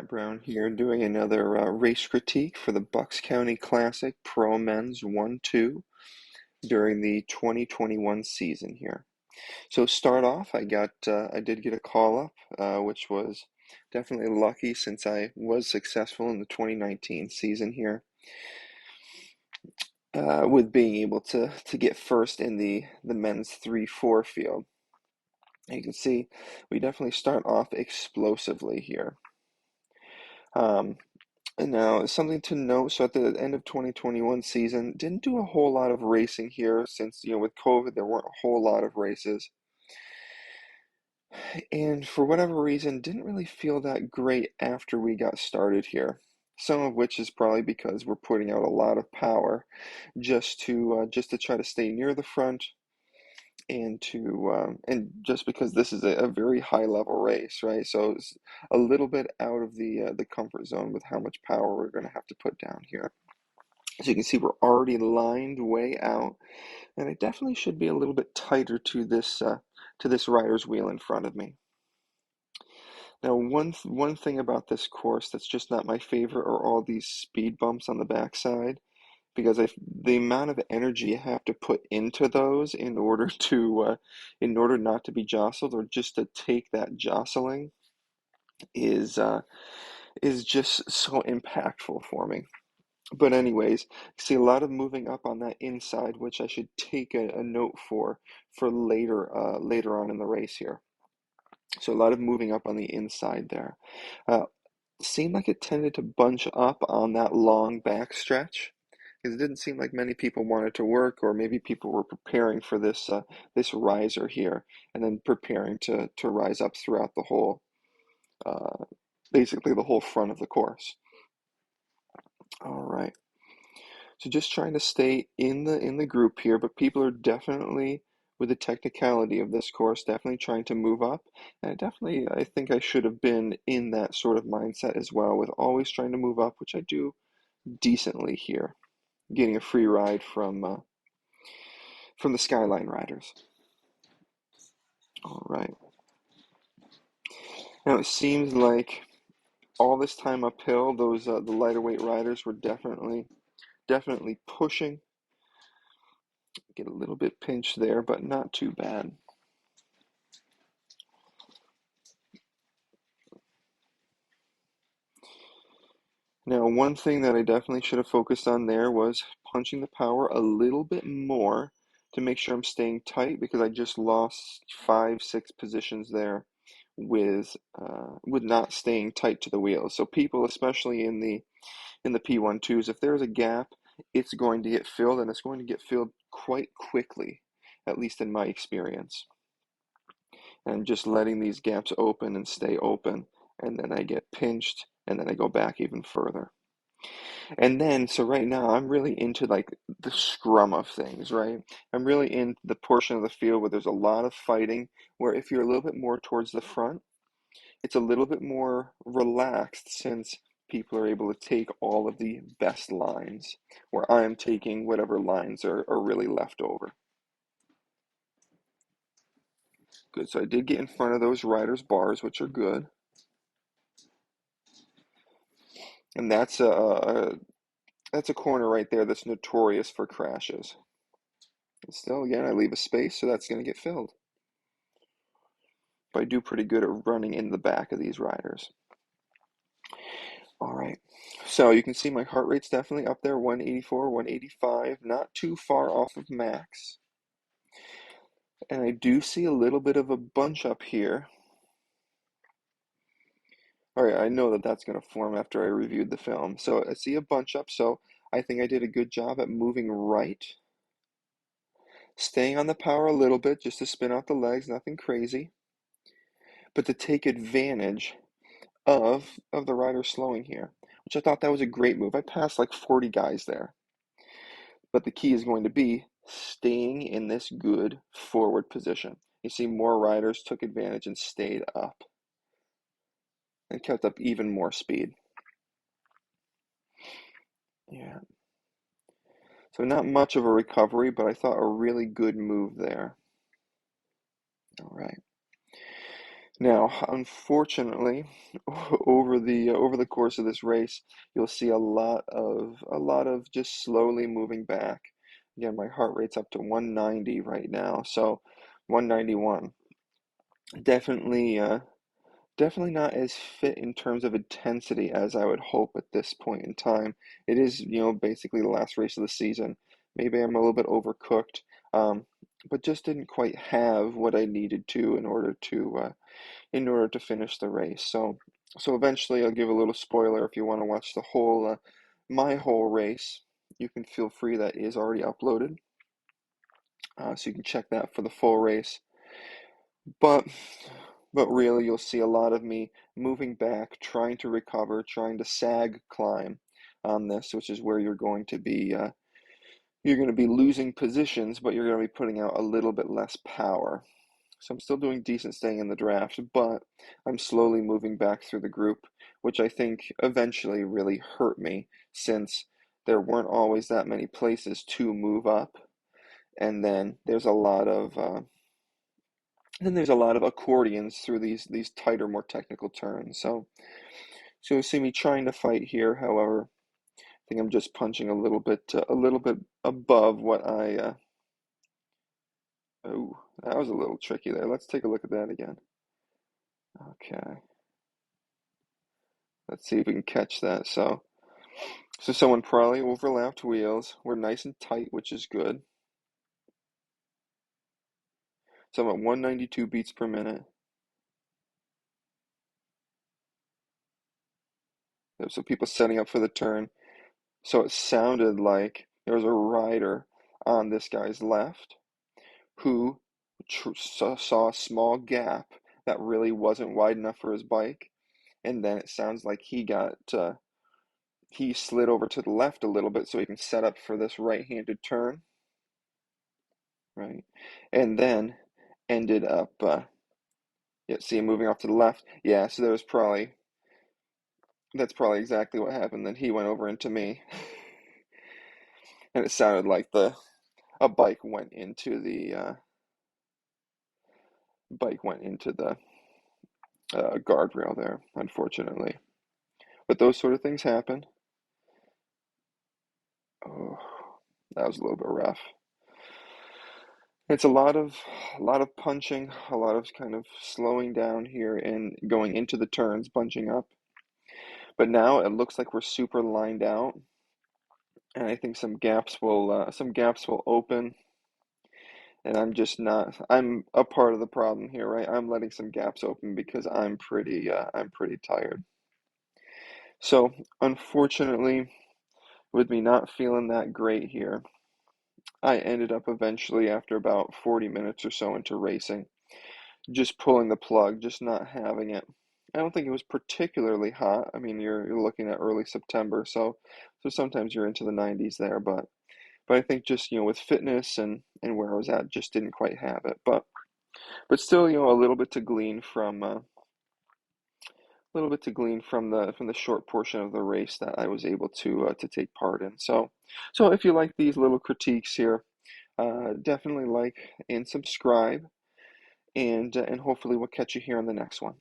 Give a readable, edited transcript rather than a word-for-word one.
Matt Brown here doing another race critique for the Bucks County Classic Pro Men's 1-2 during the 2021 season here. So start off, I did get a call up, which was definitely lucky since I was successful in the 2019 season here, with being able to get first in the men's 3-4 field. You can see we definitely start off explosively here. And now, something to note, so at the end of 2021 season, didn't do a whole lot of racing here since, with COVID, there weren't a whole lot of races. And for whatever reason, didn't really feel that great after we got started here. Some of which is probably because we're putting out a lot of power just to try to stay near the front and just because this is a very high level race, right? So it's a little bit out of the comfort zone with how much power we're going to have to put down here. As you can see, we're already lined way out, and I definitely should be a little bit tighter to this rider's wheel in front of me. Now, one thing about this course that's just not my favorite are all these speed bumps on the backside, because the amount of energy you have to put into those in order not to be jostled or just to take that jostling is uh, is just so impactful for me. But anyways, see a lot of moving up on that inside, which I should take a note for later on in the race here. So a lot of moving up on the inside there. Uh, Seemed like it tended to bunch up on that long back stretch because it didn't seem like many people wanted to work, or maybe people were preparing for this riser here and then preparing to rise up throughout the whole uh, basically the whole front of the course. All right. So just trying to stay in the group here, but people are definitely, with the technicality of this course, definitely trying to move up. And I think I should have been in that sort of mindset as well, with always trying to move up, which I do decently here, getting a free ride from the Skyline riders. All right. Now it seems like all this time uphill, those the lighter weight riders were definitely pushing. Get a little bit pinched there, but not too bad. Now, one thing that I definitely should have focused on there was punching the power a little bit more to make sure I'm staying tight, because I just lost 5, 6 positions there with not staying tight to the wheels. So people, especially in the P12s, if there's a gap, it's going to get filled, and it's going to get filled quite quickly, at least in my experience. And just letting these gaps open and stay open, and then I get pinched, and then I go back even further. And then, so right now, I'm really into like the scrum of things, right? I'm really in the portion of the field where there's a lot of fighting, where if you're a little bit more towards the front, it's a little bit more relaxed since people are able to take all of the best lines, where I am taking whatever lines are really left over. Good, so I did get in front of those riders' bars, which are good. And that's a corner right there that's notorious for crashes. And still, again, I leave a space, so that's going to get filled. But I do pretty good at running in the back of these riders. All right, so you can see my heart rate's definitely up there, 184, 185, not too far off of max. And I do see a little bit of a bunch up here. All right, I know that that's going to form after I reviewed the film. So I see a bunch up, so I think I did a good job at moving right. Staying on the power a little bit just to spin out the legs, nothing crazy. But to take advantage of the rider slowing here, which I thought that was a great move. I passed like 40 guys there. But the key is going to be staying in this good forward position. You see more riders took advantage and stayed up and kept up even more speed. Yeah. So not much of a recovery, but I thought a really good move there. All right. Now, unfortunately, over the course of this race, you'll see a lot of just slowly moving back. Again, my heart rate's up to 190 right now, so 191. Definitely, definitely not as fit in terms of intensity as I would hope at this point in time. It is, basically the last race of the season. Maybe I'm a little bit overcooked, um, but just didn't quite have what I needed to in order to finish the race. So eventually, I'll give a little spoiler if you want to watch my whole race. You can feel free. That is already uploaded, so you can check that for the full race. But but really, you'll see a lot of me moving back, trying to recover, trying to sag climb on this, which is where you're going to be losing positions, but you're going to be putting out a little bit less power. So I'm still doing decent staying in the draft, but I'm slowly moving back through the group, which I think eventually really hurt me since there weren't always that many places to move up. And then there's a lot of accordions through these tighter, more technical turns. So you see me trying to fight here. However, I think I'm just punching a little bit above what I. Oh, that was a little tricky there. Let's take a look at that again. Okay. Let's see if we can catch that. So someone probably overlapped wheels. We're nice and tight, which is good. So I'm at 192 beats per minute. So people setting up for the turn. So it sounded like there was a rider on this guy's left who saw a small gap that really wasn't wide enough for his bike, and then it sounds like he slid over to the left a little bit so he can set up for this right-handed turn, right? And then ended up, yeah, see him moving off to the left. Yeah, so that's probably exactly what happened. Then he went over into me, and it sounded like the a bike went into the guardrail there, unfortunately. But those sort of things happen. Oh, that was a little bit rough. It's a lot of punching, a lot of kind of slowing down here and going into the turns, bunching up. But now it looks like we're super lined out, and I think some gaps will open. And I'm a part of the problem here, right? I'm letting some gaps open because I'm pretty tired. So, unfortunately, with me not feeling that great here, I ended up eventually, after about 40 minutes or so into racing, just pulling the plug, just not having it. I don't think it was particularly hot. I mean, you're looking at early September, so sometimes you're into the 90s there, but I think just, with fitness and where I was at, just didn't quite have it. But still, a little bit to glean from the short portion of the race that I was able to take part in. So if you like these little critiques here, definitely like and subscribe, and hopefully we'll catch you here on the next one.